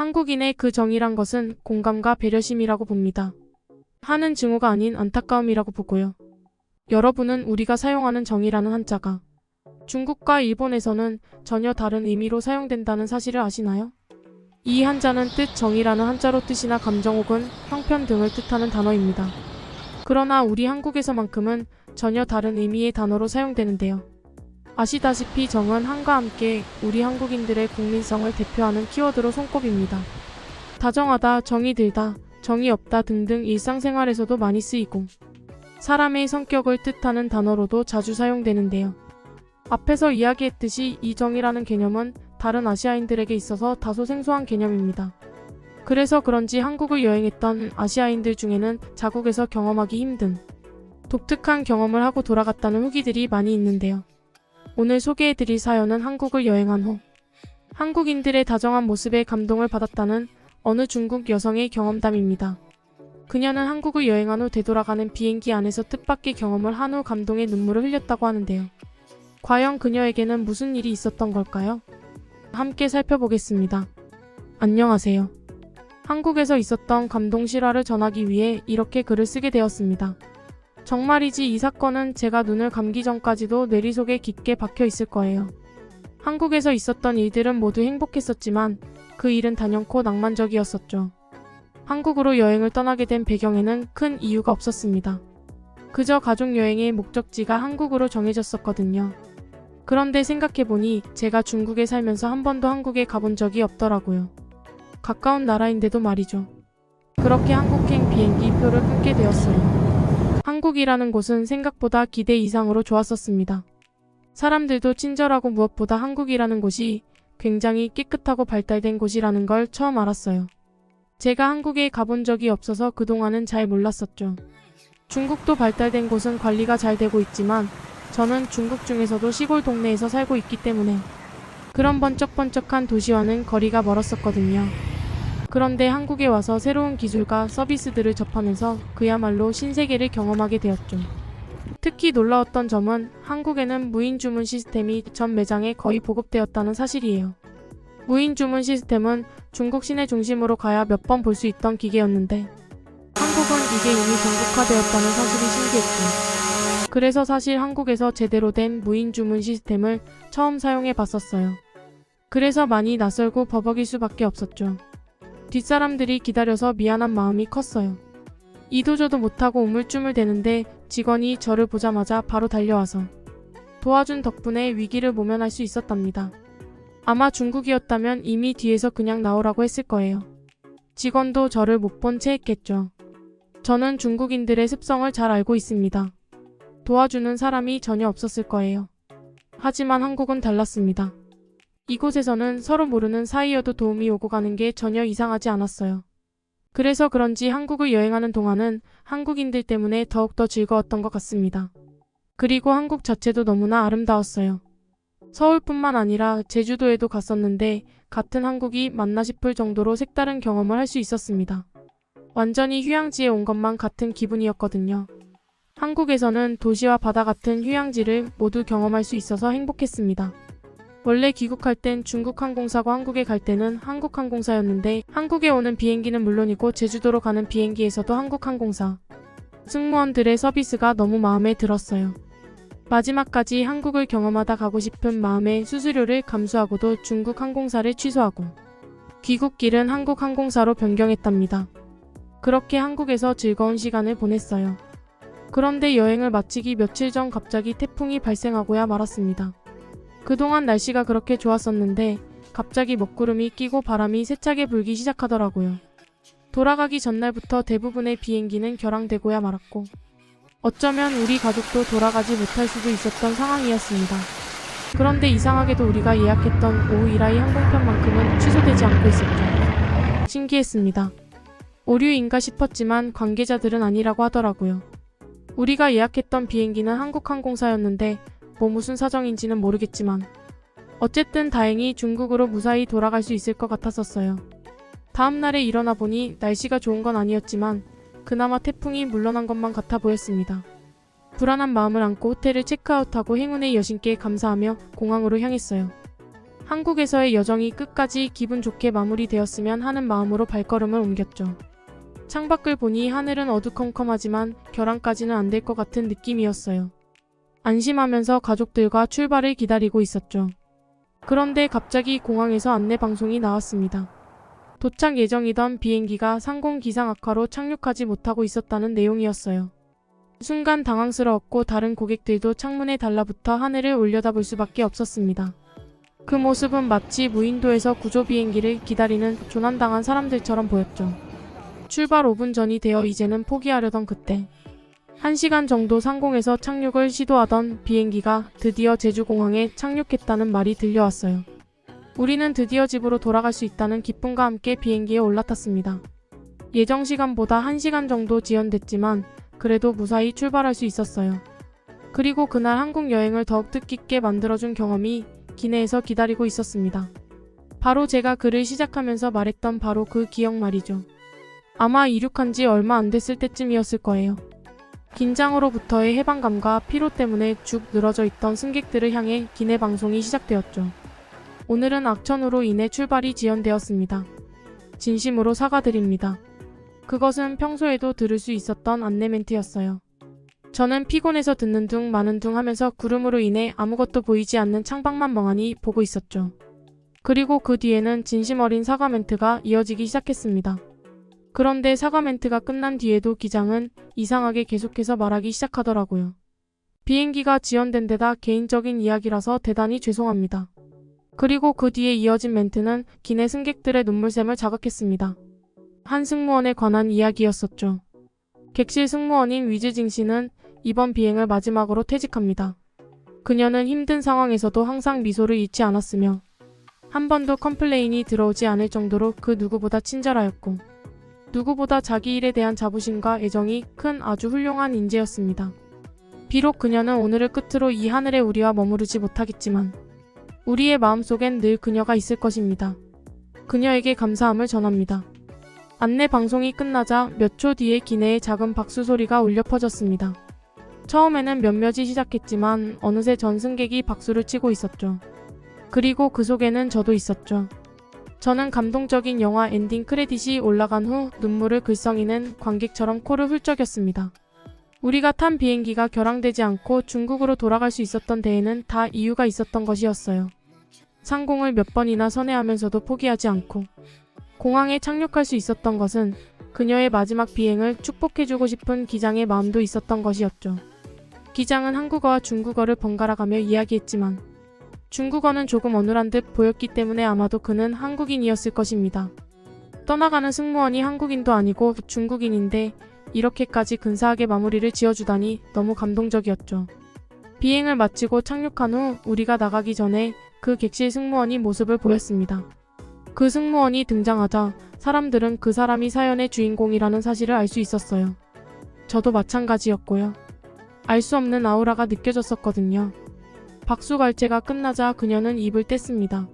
한국인의 그 정이란 것은 공감과 배려심이라고 봅니다. 하는 증오가 아닌 안타까움이라고 보고요. 여러분은 우리가 사용하는 정이라는 한자가 중국과 일본에서는 전혀 다른 의미로 사용된다는 사실을 아시나요? 이 한자는 뜻 정이라는 한자로 뜻이나 감정 혹은 형편 등을 뜻하는 단어입니다. 그러나 우리 한국에서만큼은 전혀 다른 의미의 단어로 사용되는데요. 아시다시피 정은 한과 함께 우리 한국인들의 국민성을 대표하는 키워드로 손꼽힙니다. 다정하다, 정이 들다, 정이 없다 등등 일상생활에서도 많이 쓰이고 사람의 성격을 뜻하는 단어로도 자주 사용되는데요. 앞에서 이야기했듯이 이 정이라는 개념은 다른 아시아인들에게 있어서 다소 생소한 개념입니다. 그래서 그런지 한국을 여행했던 아시아인들 중에는 자국에서 경험하기 힘든 독특한 경험을 하고 돌아갔다는 후기들이 많이 있는데요. 오늘 소개해드릴 사연은 한국을 여행한 후 한국인들의 다정한 모습에 감동을 받았다는 어느 중국 여성의 경험담입니다. 그녀는 한국을 여행한 후 되돌아가는 비행기 안에서 뜻밖의 경험을 한 후 감동의 눈물을 흘렸다고 하는데요. 과연 그녀에게는 무슨 일이 있었던 걸까요? 함께 살펴보겠습니다. 안녕하세요. 한국에서 있었던 감동 실화를 전하기 위해 이렇게 글을 쓰게 되었습니다. 정말이지 이 사건은 제가 눈을 감기 전까지도 뇌리 속에 깊게 박혀 있을 거예요. 한국에서 있었던 일들은 모두 행복했었지만 그 일은 단연코 낭만적이었었죠. 한국으로 여행을 떠나게 된 배경에는 큰 이유가 없었습니다. 그저 가족여행의 목적지가 한국으로 정해졌었거든요. 그런데 생각해보니 제가 중국에 살면서 한 번도 한국에 가본 적이 없더라고요. 가까운 나라인데도 말이죠. 그렇게 한국행 비행기 표를 끊게 되었어요. 한국이라는 곳은 생각보다 기대 이상으로 좋았었습니다. 사람들도 친절하고 무엇보다 한국이라는 곳이 굉장히 깨끗하고 발달된 곳이라는 걸 처음 알았어요. 제가 한국에 가본 적이 없어서 그동안은 잘 몰랐었죠. 중국도 발달된 곳은 관리가 잘 되고 있지만 저는 중국 중에서도 시골 동네에서 살고 있기 때문에 그런 번쩍번쩍한 도시와는 거리가 멀었었거든요. 그런데 한국에 와서 새로운 기술과 서비스들을 접하면서 그야말로 신세계를 경험하게 되었죠. 특히 놀라웠던 점은 한국에는 무인 주문 시스템이 전 매장에 거의 보급되었다는 사실이에요. 무인 주문 시스템은 중국 시내 중심으로 가야 몇 번 볼 수 있던 기계였는데 한국은 이게 이미 전국화되었다는 사실이 신기했죠. 그래서 사실 한국에서 제대로 된 무인 주문 시스템을 처음 사용해 봤었어요. 그래서 많이 낯설고 버벅일 수밖에 없었죠. 뒷사람들이 기다려서 미안한 마음이 컸어요. 이도저도 못하고 우물쭈물대는데 직원이 저를 보자마자 바로 달려와서 도와준 덕분에 위기를 모면할 수 있었답니다. 아마 중국이었다면 이미 뒤에서 그냥 나오라고 했을 거예요. 직원도 저를 못 본 채 했겠죠. 저는 중국인들의 습성을 잘 알고 있습니다. 도와주는 사람이 전혀 없었을 거예요. 하지만 한국은 달랐습니다. 이곳에서는 서로 모르는 사이여도 도움이 오고 가는 게 전혀 이상하지 않았어요. 그래서 그런지 한국을 여행하는 동안은 한국인들 때문에 더욱더 즐거웠던 것 같습니다. 그리고 한국 자체도 너무나 아름다웠어요. 서울뿐만 아니라 제주도에도 갔었는데 같은 한국이 맞나 싶을 정도로 색다른 경험을 할 수 있었습니다. 완전히 휴양지에 온 것만 같은 기분이었거든요. 한국에서는 도시와 바다 같은 휴양지를 모두 경험할 수 있어서 행복했습니다. 원래 귀국할 땐 중국항공사고 한국에 갈 때는 한국항공사였는데 한국에 오는 비행기는 물론이고 제주도로 가는 비행기에서도 한국항공사 승무원들의 서비스가 너무 마음에 들었어요. 마지막까지 한국을 경험하다 가고 싶은 마음에 수수료를 감수하고도 중국 항공사를 취소하고 귀국길은 한국항공사로 변경했답니다. 그렇게 한국에서 즐거운 시간을 보냈어요. 그런데 여행을 마치기 며칠 전 갑자기 태풍이 발생하고야 말았습니다. 그동안 날씨가 그렇게 좋았었는데 갑자기 먹구름이 끼고 바람이 세차게 불기 시작하더라고요. 돌아가기 전날부터 대부분의 비행기는 결항되고야 말았고 어쩌면 우리 가족도 돌아가지 못할 수도 있었던 상황이었습니다. 그런데 이상하게도 우리가 예약했던 오후 이라이 항공편만큼은 취소되지 않고 있었죠. 신기했습니다. 오류인가 싶었지만 관계자들은 아니라고 하더라고요. 우리가 예약했던 비행기는 한국항공사였는데 무슨 사정인지는 모르겠지만 어쨌든 다행히 중국으로 무사히 돌아갈 수 있을 것 같았었어요. 다음날에 일어나 보니 날씨가 좋은 건 아니었지만 그나마 태풍이 물러난 것만 같아 보였습니다. 불안한 마음을 안고 호텔을 체크아웃하고 행운의 여신께 감사하며 공항으로 향했어요. 한국에서의 여정이 끝까지 기분 좋게 마무리되었으면 하는 마음으로 발걸음을 옮겼죠. 창밖을 보니 하늘은 어두컴컴하지만 결항까지는 안 될 것 같은 느낌이었어요. 안심하면서 가족들과 출발을 기다리고 있었죠. 그런데 갑자기 공항에서 안내 방송이 나왔습니다. 도착 예정이던 비행기가 상공 기상 악화로 착륙하지 못하고 있었다는 내용이었어요. 순간 당황스러웠고 다른 고객들도 창문에 달라붙어 하늘을 올려다볼 수밖에 없었습니다. 그 모습은 마치 무인도에서 구조 비행기를 기다리는 조난당한 사람들처럼 보였죠. 출발 5분 전이 되어 이제는 포기하려던 그때 1시간 정도 상공에서 착륙을 시도하던 비행기가 드디어 제주공항에 착륙했다는 말이 들려왔어요. 우리는 드디어 집으로 돌아갈 수 있다는 기쁨과 함께 비행기에 올라탔습니다. 예정 시간보다 1시간 정도 지연됐지만 그래도 무사히 출발할 수 있었어요. 그리고 그날 한국 여행을 더욱 뜻깊게 만들어준 경험이 기내에서 기다리고 있었습니다. 바로 제가 글을 시작하면서 말했던 바로 그 기억 말이죠. 아마 이륙한 지 얼마 안 됐을 때쯤이었을 거예요. 긴장으로부터의 해방감과 피로 때문에 죽 늘어져 있던 승객들을 향해 기내 방송이 시작되었죠. 오늘은 악천후로 인해 출발이 지연되었습니다. 진심으로 사과드립니다. 그것은 평소에도 들을 수 있었던 안내 멘트였어요. 저는 피곤해서 듣는 둥 마는 둥 하면서 구름으로 인해 아무것도 보이지 않는 창밖만 멍하니 보고 있었죠. 그리고 그 뒤에는 진심 어린 사과 멘트가 이어지기 시작했습니다. 그런데 사과 멘트가 끝난 뒤에도 기장은 이상하게 계속해서 말하기 시작하더라고요. 비행기가 지연된 데다 개인적인 이야기라서 대단히 죄송합니다. 그리고 그 뒤에 이어진 멘트는 기내 승객들의 눈물샘을 자극했습니다. 한 승무원에 관한 이야기였었죠. 객실 승무원인 위즈징 씨는 이번 비행을 마지막으로 퇴직합니다. 그녀는 힘든 상황에서도 항상 미소를 잃지 않았으며 한 번도 컴플레인이 들어오지 않을 정도로 그 누구보다 친절하였고 누구보다 자기 일에 대한 자부심과 애정이 큰 아주 훌륭한 인재였습니다. 비록 그녀는 오늘을 끝으로 이 하늘에 우리와 머무르지 못하겠지만 우리의 마음속엔 늘 그녀가 있을 것입니다. 그녀에게 감사함을 전합니다. 안내 방송이 끝나자 몇 초 뒤에 기내에 작은 박수 소리가 울려 퍼졌습니다. 처음에는 몇몇이 시작했지만 어느새 전 승객이 박수를 치고 있었죠. 그리고 그 속에는 저도 있었죠. 저는 감동적인 영화 엔딩 크레딧이 올라간 후 눈물을 글썽이는 관객처럼 코를 훌쩍였습니다. 우리가 탄 비행기가 결항되지 않고 중국으로 돌아갈 수 있었던 데에는 다 이유가 있었던 것이었어요. 상공을 몇 번이나 선회하면서도 포기하지 않고 공항에 착륙할 수 있었던 것은 그녀의 마지막 비행을 축복해주고 싶은 기장의 마음도 있었던 것이었죠. 기장은 한국어와 중국어를 번갈아가며 이야기했지만 중국어는 조금 어눌한 듯 보였기 때문에 아마도 그는 한국인이었을 것입니다. 떠나가는 승무원이 한국인도 아니고 중국인인데 이렇게까지 근사하게 마무리를 지어주다니 너무 감동적이었죠. 비행을 마치고 착륙한 후 우리가 나가기 전에 그 객실 승무원이 모습을 보였습니다. 그 승무원이 등장하자 사람들은 그 사람이 사연의 주인공이라는 사실을 알 수 있었어요. 저도 마찬가지였고요. 알 수 없는 아우라가 느껴졌었거든요. 박수갈채가 끝나자 그녀는 입을 뗐습니다.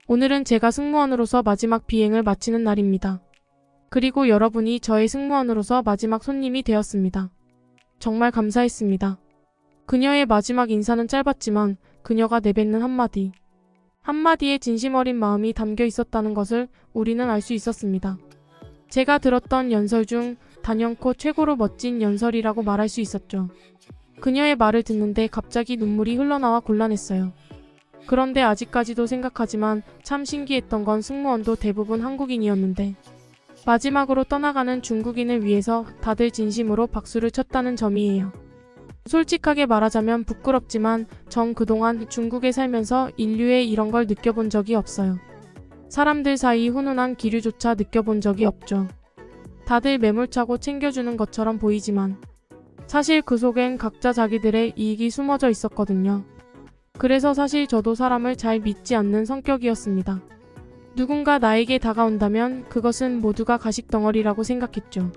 오늘은 제가 승무원으로서 마지막 비행을 마치는 날입니다. 그리고 여러분이 저의 승무원으로서 마지막 손님이 되었습니다. 정말 감사했습니다. 그녀의 마지막 인사는 짧았지만 그녀가 내뱉는 한마디에 진심 어린 마음이 담겨 있었다는 것을 우리는 알 수 있었습니다. 제가 들었던 연설 중 단연코 최고로 멋진 연설이라고 말할 수 있었죠. 그녀의 말을 듣는데 갑자기 눈물이 흘러나와 곤란했어요. 그런데 아직까지도 생각하지만 참 신기했던 건 승무원도 대부분 한국인이었는데 마지막으로 떠나가는 중국인을 위해서 다들 진심으로 박수를 쳤다는 점이에요. 솔직하게 말하자면 부끄럽지만 전 그동안 중국에 살면서 인류의 이런 걸 느껴본 적이 없어요. 사람들 사이 훈훈한 기류조차 느껴본 적이 없죠. 다들 매몰차고 챙겨주는 것처럼 보이지만 사실 그 속엔 각자 자기들의 이익이 숨어져 있었거든요. 그래서 사실 저도 사람을 잘 믿지 않는 성격이었습니다. 누군가 나에게 다가온다면 그것은 모두가 가식덩어리라고 생각했죠.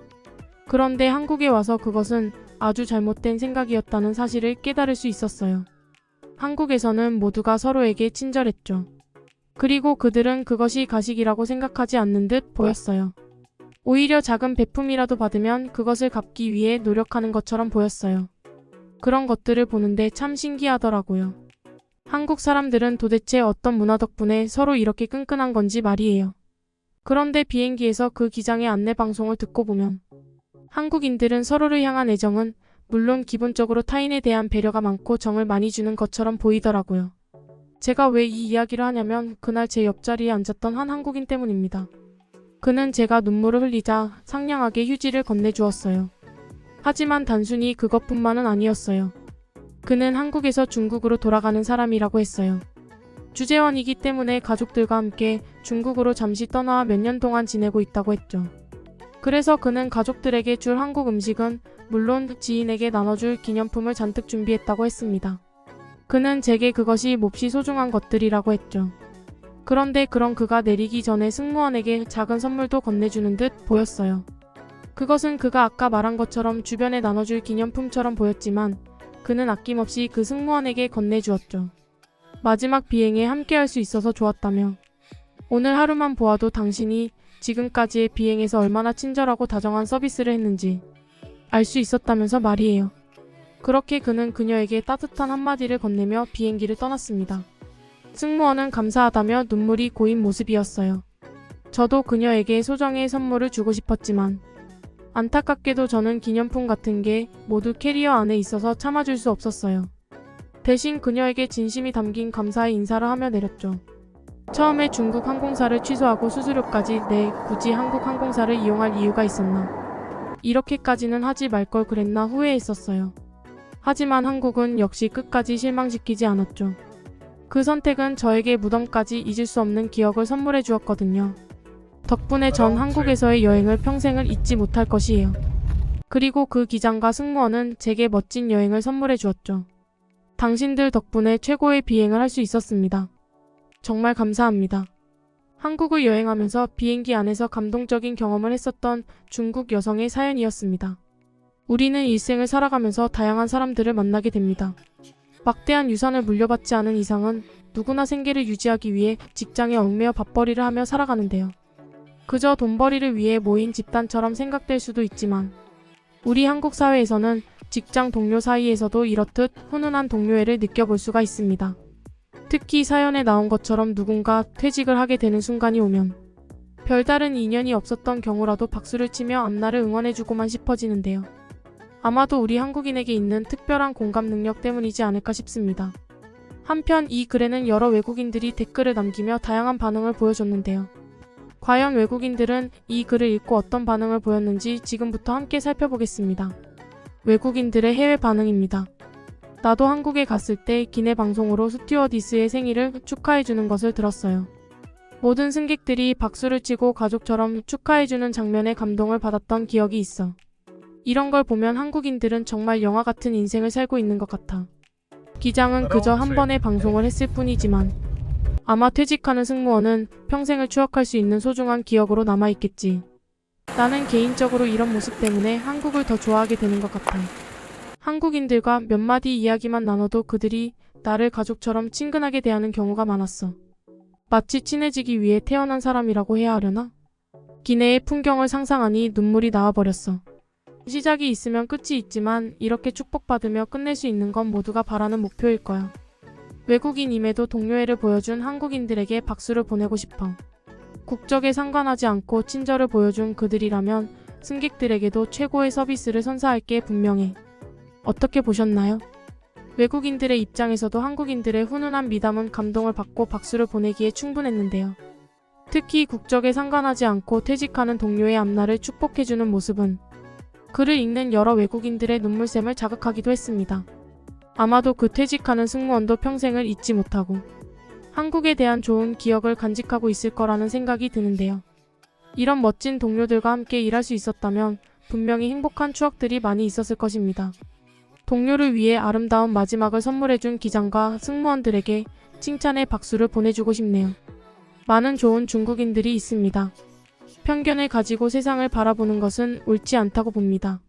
그런데 한국에 와서 그것은 아주 잘못된 생각이었다는 사실을 깨달을 수 있었어요. 한국에서는 모두가 서로에게 친절했죠. 그리고 그들은 그것이 가식이라고 생각하지 않는 듯 보였어요. 오히려 작은 베품이라도 받으면 그것을 갚기 위해 노력하는 것처럼 보였어요. 그런 것들을 보는데 참 신기하더라고요. 한국 사람들은 도대체 어떤 문화 덕분에 서로 이렇게 끈끈한 건지 말이에요. 그런데 비행기에서 그 기장의 안내 방송을 듣고 보면 한국인들은 서로를 향한 애정은 물론 기본적으로 타인에 대한 배려가 많고 정을 많이 주는 것처럼 보이더라고요. 제가 왜 이 이야기를 하냐면 그날 제 옆자리에 앉았던 한 한국인 때문입니다. 그는 제가 눈물을 흘리자 상냥하게 휴지를 건네주었어요. 하지만 단순히 그것뿐만은 아니었어요. 그는 한국에서 중국으로 돌아가는 사람이라고 했어요. 주재원이기 때문에 가족들과 함께 중국으로 잠시 떠나 몇 년 동안 지내고 있다고 했죠. 그래서 그는 가족들에게 줄 한국 음식은 물론 지인에게 나눠줄 기념품을 잔뜩 준비했다고 했습니다. 그는 제게 그것이 몹시 소중한 것들이라고 했죠. 그런데 그런 그가 내리기 전에 승무원에게 작은 선물도 건네주는 듯 보였어요. 그것은 그가 아까 말한 것처럼 주변에 나눠줄 기념품처럼 보였지만 그는 아낌없이 그 승무원에게 건네주었죠. 마지막 비행에 함께할 수 있어서 좋았다며 오늘 하루만 보아도 당신이 지금까지의 비행에서 얼마나 친절하고 다정한 서비스를 했는지 알 수 있었다면서 말이에요. 그렇게 그는 그녀에게 따뜻한 한마디를 건네며 비행기를 떠났습니다. 승무원은 감사하다며 눈물이 고인 모습이었어요. 저도 그녀에게 소정의 선물을 주고 싶었지만 안타깝게도 저는 기념품 같은 게 모두 캐리어 안에 있어서 참아줄 수 없었어요. 대신 그녀에게 진심이 담긴 감사의 인사를 하며 내렸죠. 처음에 중국 항공사를 취소하고 수수료까지 내 굳이 한국 항공사를 이용할 이유가 있었나. 이렇게까지는 하지 말 걸 그랬나 후회했었어요. 하지만 한국은 역시 끝까지 실망시키지 않았죠. 그 선택은 저에게 무덤까지 잊을 수 없는 기억을 선물해 주었거든요. 덕분에 전 한국에서의 여행을 평생을 잊지 못할 것이에요. 그리고 그 기장과 승무원은 제게 멋진 여행을 선물해 주었죠. 당신들 덕분에 최고의 비행을 할 수 있었습니다. 정말 감사합니다. 한국을 여행하면서 비행기 안에서 감동적인 경험을 했었던 중국 여성의 사연이었습니다. 우리는 일생을 살아가면서 다양한 사람들을 만나게 됩니다. 막대한 유산을 물려받지 않은 이상은 누구나 생계를 유지하기 위해 직장에 얽매여 밥벌이를 하며 살아가는데요. 그저 돈벌이를 위해 모인 집단처럼 생각될 수도 있지만 우리 한국 사회에서는 직장 동료 사이에서도 이렇듯 훈훈한 동료애를 느껴볼 수가 있습니다. 특히 사연에 나온 것처럼 누군가 퇴직을 하게 되는 순간이 오면 별다른 인연이 없었던 경우라도 박수를 치며 앞날을 응원해주고만 싶어지는데요. 아마도 우리 한국인에게 있는 특별한 공감 능력 때문이지 않을까 싶습니다. 한편 이 글에는 여러 외국인들이 댓글을 남기며 다양한 반응을 보여줬는데요. 과연 외국인들은 이 글을 읽고 어떤 반응을 보였는지 지금부터 함께 살펴보겠습니다. 외국인들의 해외 반응입니다. 나도 한국에 갔을 때 기내 방송으로 스튜어디스의 생일을 축하해주는 것을 들었어요. 모든 승객들이 박수를 치고 가족처럼 축하해주는 장면에 감동을 받았던 기억이 있어. 이런 걸 보면 한국인들은 정말 영화 같은 인생을 살고 있는 것 같아. 기장은 그저 한 번의 방송을 했을 뿐이지만 아마 퇴직하는 승무원은 평생을 추억할 수 있는 소중한 기억으로 남아있겠지. 나는 개인적으로 이런 모습 때문에 한국을 더 좋아하게 되는 것 같아. 한국인들과 몇 마디 이야기만 나눠도 그들이 나를 가족처럼 친근하게 대하는 경우가 많았어. 마치 친해지기 위해 태어난 사람이라고 해야 하려나? 기내의 풍경을 상상하니 눈물이 나와버렸어. 시작이 있으면 끝이 있지만 이렇게 축복받으며 끝낼 수 있는 건 모두가 바라는 목표일 거야. 외국인임에도 동료애를 보여준 한국인들에게 박수를 보내고 싶어. 국적에 상관하지 않고 친절을 보여준 그들이라면 승객들에게도 최고의 서비스를 선사할 게 분명해. 어떻게 보셨나요? 외국인들의 입장에서도 한국인들의 훈훈한 미담은 감동을 받고 박수를 보내기에 충분했는데요. 특히 국적에 상관하지 않고 퇴직하는 동료의 앞날을 축복해주는 모습은 글을 읽는 여러 외국인들의 눈물샘을 자극하기도 했습니다. 아마도 그 퇴직하는 승무원도 평생을 잊지 못하고 한국에 대한 좋은 기억을 간직하고 있을 거라는 생각이 드는데요. 이런 멋진 동료들과 함께 일할 수 있었다면 분명히 행복한 추억들이 많이 있었을 것입니다. 동료를 위해 아름다운 마지막을 선물해준 기장과 승무원들에게 칭찬의 박수를 보내주고 싶네요. 많은 좋은 중국인들이 있습니다. 편견을 가지고 세상을 바라보는 것은 옳지 않다고 봅니다.